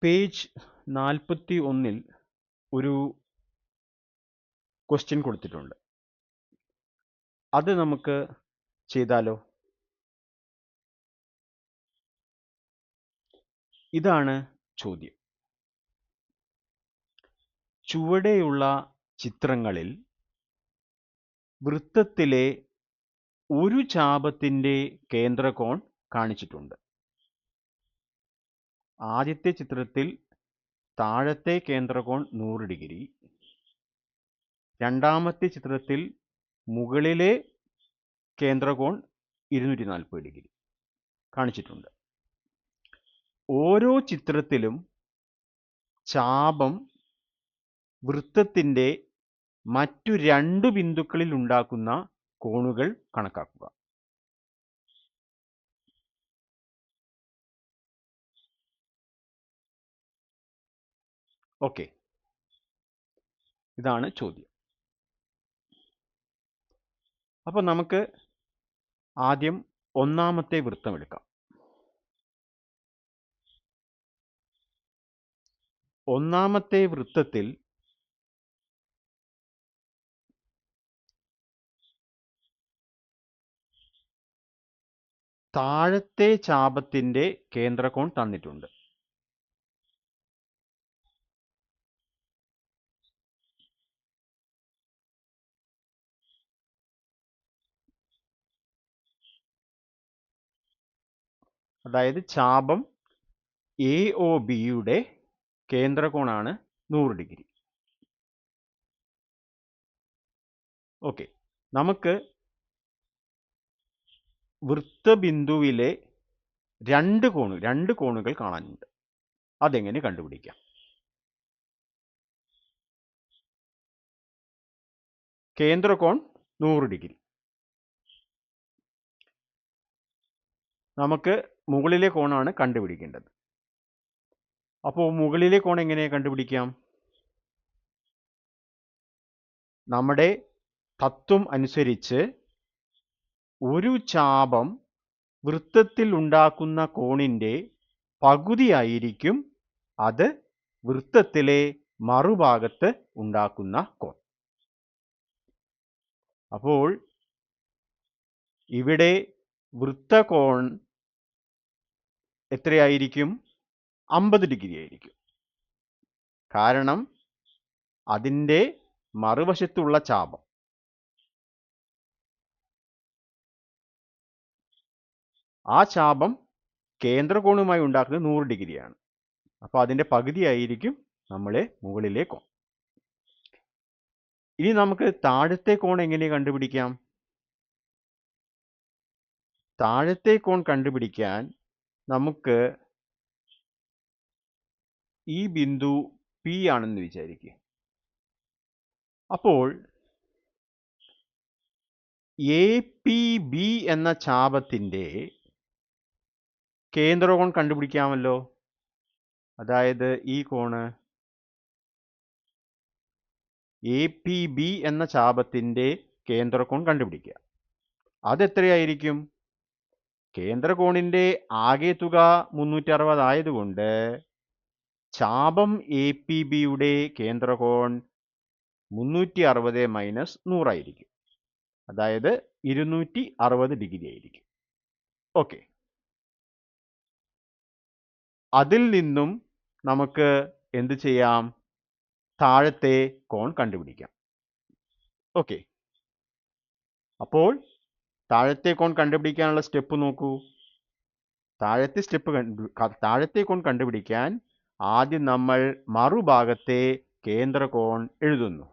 Page 41 ഒരു question കൊടുത്തിട്ടുണ്ട്. അത് നമുക്ക് ചെയ്താലോ? ഇതാണ് ചോദ്യം. ചുവടെയുള്ള ചിത്രങ്ങളിൽ വൃത്തത്തിലെ ഒരു ചാപത്തിന്റെ കേന്ദ്രകോൺ കാണിച്ചിട്ടുണ്ട്. ആദ്യത്തെ ചിത്രത്തിൽ താഴത്തെ കേന്ദ്രകോൺ 100 ഡിഗ്രി, രണ്ടാമത്തെ ചിത്രത്തിൽ മുകളിലെ കേന്ദ്രകോൺ 240 ഡിഗ്രി കാണിച്ചിട്ടുണ്ട്. ഓരോ ചിത്രത്തിലും ചാപം വൃത്തത്തിന്റെ മറ്റു രണ്ട് ബിന്ദുക്കളിൽ ഉണ്ടാക്കുന്ന കോണുകൾ കണക്കാക്കുക. ഓക്കെ, ഇതാണ് ചോദ്യം. അപ്പൊ നമുക്ക് ആദ്യം ഒന്നാമത്തെ വൃത്തം എടുക്കാം. ഒന്നാമത്തെ വൃത്തത്തിൽ താഴത്തെ ചാപത്തിന്റെ കേന്ദ്രകോൺ തന്നിട്ടുണ്ട്. അതായത് ചാപം AOBയുടെ കേന്ദ്രകോണാണ് 100 ഡിഗ്രി. ഓക്കെ, നമുക്ക് വൃത്തബിന്ദുവിലെ രണ്ട് കോണുകൾ കാണാനുണ്ട്. അതെങ്ങനെ കണ്ടുപിടിക്കാം? കേന്ദ്രകോൺ 100 ഡിഗ്രി. നമുക്ക് മുകളിലെ കോണാണ് കണ്ടുപിടിക്കേണ്ടത്. അപ്പോൾ മുകളിലെ കോൺ എങ്ങനെ കണ്ടുപിടിക്കാം? നമ്മുടെ തത്വം അനുസരിച്ച് ഒരു ചാപം വൃത്തത്തിൽ ഉണ്ടാക്കുന്ന കോണിന്റെ പകുതിയായിരിക്കും അത് വൃത്തത്തിലെ മറുഭാഗത്ത് ഉണ്ടാക്കുന്ന കോൺ. അപ്പോൾ ഇവിടെ വൃത്തകോൺ എത്രയായിരിക്കും? 50 ഡിഗ്രി ആയിരിക്കും. കാരണം അതിൻ്റെ മറുവശത്തുള്ള ചാപം ആ ചാപം കേന്ദ്രകോണുമായി ഉണ്ടാക്കുന്നത് 100 ഡിഗ്രിയാണ്. അപ്പോൾ അതിൻ്റെ പകുതിയായിരിക്കും നമ്മളെ മുകളിലെ കോൺ. ഇനി നമുക്ക് താഴത്തെ കോൺ എങ്ങനെ കണ്ടുപിടിക്കാം? താഴത്തെ കോൺ കണ്ടുപിടിക്കാൻ നമുക്ക് ഈ ബിന്ദു P ആണെന്ന് വിചാരിക്കുക. അപ്പോൾ APB എന്ന ചാപത്തിന്റെ കേന്ദ്രകോൺ കണ്ടുപിടിക്കാമല്ലോ. അതായത് ഈ കോണ് APB എന്ന ചാപത്തിന്റെ കേന്ദ്രകോൺ കണ്ടുപിടിക്കുക. അതെത്രയായിരിക്കും? കേന്ദ്രകോണിന്റെ ആകെ തുക 360 ആയതുകൊണ്ട് ചാപം APBയുടെ കേന്ദ്രകോൺ 360 മൈനസ് 100 ആയിരിക്കും. അതായത് 260 ഡിഗ്രി ആയിരിക്കും. ഓക്കെ, അതിൽ നിന്നും നമുക്ക് എന്ത് ചെയ്യാം? താഴത്തെ കോൺ കണ്ടുപിടിക്കാം. ഓക്കെ, അപ്പോൾ താഴത്തെ കോൺ കണ്ടുപിടിക്കാനുള്ള സ്റ്റെപ്പ് നോക്കൂ. താഴത്തെ കോൺ കണ്ടുപിടിക്കാൻ ആദ്യം നമ്മൾ മറുഭാഗത്തെ കേന്ദ്രകോൺ എഴുതുന്നു.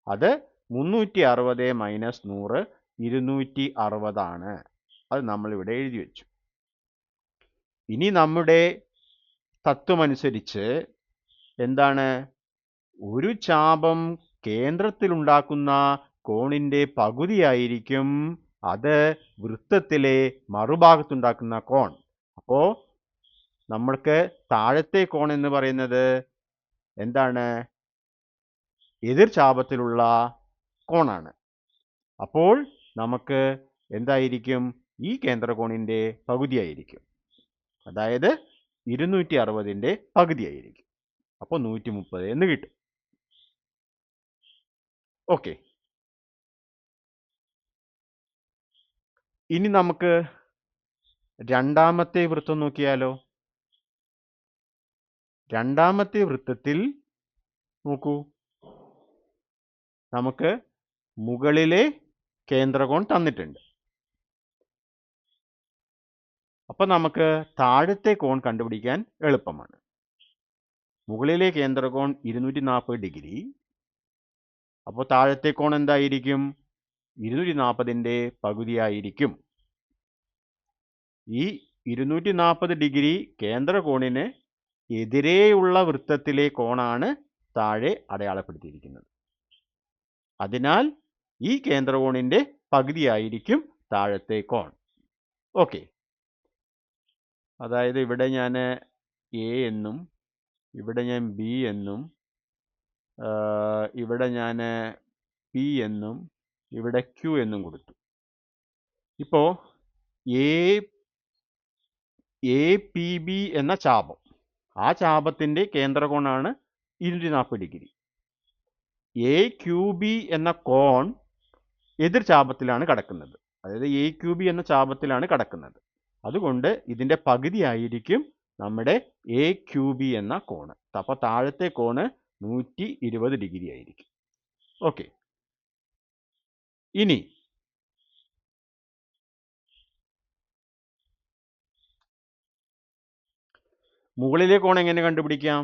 അത് 360 മൈനസ് 100 260 ആണ്. അത് നമ്മൾ ഇവിടെ എഴുതി വെച്ചു. ഇനി നമ്മുടെ തത്വമനുസരിച്ച് എന്താണ്? ഒരു ചാപം കേന്ദ്രത്തിൽ ഉണ്ടാക്കുന്ന കോണിന്റെ പകുതിയായിരിക്കും അത് വൃത്തത്തിലെ മറുഭാഗത്തുണ്ടാക്കുന്ന കോൺ. അപ്പോൾ നമ്മൾക്ക് താഴത്തെ കോൺ എന്ന് പറയുന്നത് എന്താണ്? എതിർ ചാപത്തിലുള്ള കോണാണ്. അപ്പോൾ നമുക്ക് എന്തായിരിക്കും? ഈ കേന്ദ്രകോണിന്റെ പകുതിയായിരിക്കും. അതായത് 260ന്റെ പകുതിയായിരിക്കും. അപ്പോൾ 130 എന്ന് കിട്ടും. ഓക്കെ. ഇനി നമുക്ക് രണ്ടാമത്തെ വൃത്തം നോക്കിയാലോ. രണ്ടാമത്തെ വൃത്തത്തിൽ നോക്കൂ, നമുക്ക് മുകളിലെ കേന്ദ്രകോൺ തന്നിട്ടുണ്ട്. അപ്പോൾ നമുക്ക് താഴത്തെ കോൺ കണ്ടുപിടിക്കാൻ എളുപ്പമാണ്. മുകളിലെ കേന്ദ്രകോൺ 240 ഡിഗ്രി. അപ്പോൾ താഴത്തെ കോൺ എന്തായിരിക്കും? 240ന്റെ പകുതിയായിരിക്കും. ഈ 240 ഡിഗ്രി കേന്ദ്രകോണിന് എതിരെയുള്ള വൃത്തത്തിലെ കോണാണ് താഴെ അടയാളപ്പെടുത്തിയിരിക്കുന്നത്. അതിനാൽ ഈ കേന്ദ്രകോണിന്റെ പകുതിയായിരിക്കും താഴത്തെ കോൺ. ഓക്കെ. അതായത് ഇവിടെ ഞാൻ എ എന്നും ഇവിടെ ഞാൻ ബി എന്നും ഇവിടെ ഞാൻ പി എന്നും ഇവിടെ ക്യു എന്നും കൊടുത്തു. ഇപ്പോൾ എ പി ബി എന്ന ചാപം, ആ ചാപത്തിൻ്റെ കേന്ദ്രകോണാണ് 240 ഡിഗ്രി. എ ക്യു ബി എന്ന കോൺ എതിർ ചാപത്തിലാണ് കിടക്കുന്നത്. അതായത് എ ക്യു ബി എന്ന ചാപത്തിലാണ് കിടക്കുന്നത്. അതുകൊണ്ട് ഇതിൻ്റെ പകുതിയായിരിക്കും നമ്മുടെ എ ക്യു ബി എന്ന കോണ്. അപ്പോൾ താഴത്തെ കോണ് 120 ഡിഗ്രി ആയിരിക്കും. ഓക്കെ. ഇനി മുകളിലെ കോൺ എങ്ങനെ കണ്ടുപിടിക്കാം?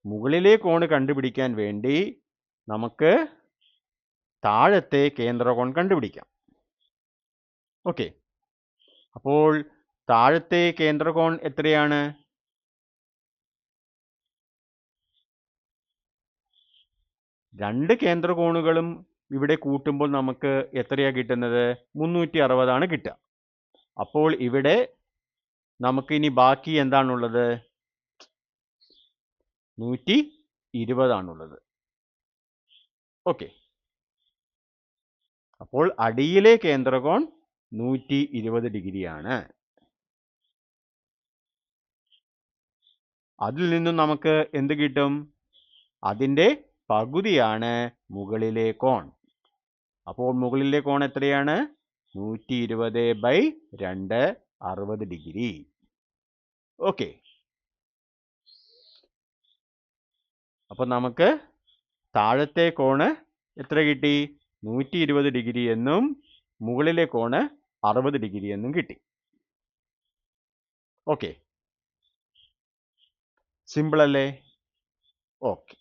മുകളിലെ കോണ് കണ്ടുപിടിക്കാൻ വേണ്ടി നമുക്ക് താഴത്തെ കേന്ദ്രകോൺ കണ്ടുപിടിക്കാം. ഓക്കെ. അപ്പോൾ താഴത്തെ കേന്ദ്രകോൺ എത്രയാണ്? രണ്ട് കേന്ദ്രകോണുകളും ഇവിടെ കൂട്ടുമ്പോൾ നമുക്ക് എത്രയാണ് കിട്ടുന്നത്? 360 കിട്ടുക. അപ്പോൾ ഇവിടെ നമുക്ക് ഇനി ബാക്കി എന്താണുള്ളത്? 120 ഓക്കെ. അപ്പോൾ അടിയിലെ കേന്ദ്രകോൺ 120 ഡിഗ്രിയാണ്. അതിൽ നിന്നും നമുക്ക് എന്ത് കിട്ടും? അതിൻ്റെ പകുതിയാണ് മുകളിലെ കോൺ. അപ്പോൾ മുകളിലെ കോൺ എത്രയാണ്? 120/2 60 ഡിഗ്രി. ഓക്കെ. അപ്പോൾ നമുക്ക് താഴത്തെ കോണ് എത്ര കിട്ടി? 120 ഡിഗ്രി എന്നും മുകളിലെ കോണ് 60 ഡിഗ്രി എന്നും കിട്ടി. ഓക്കെ. സിമ്പിൾ അല്ലേ? ഓക്കെ.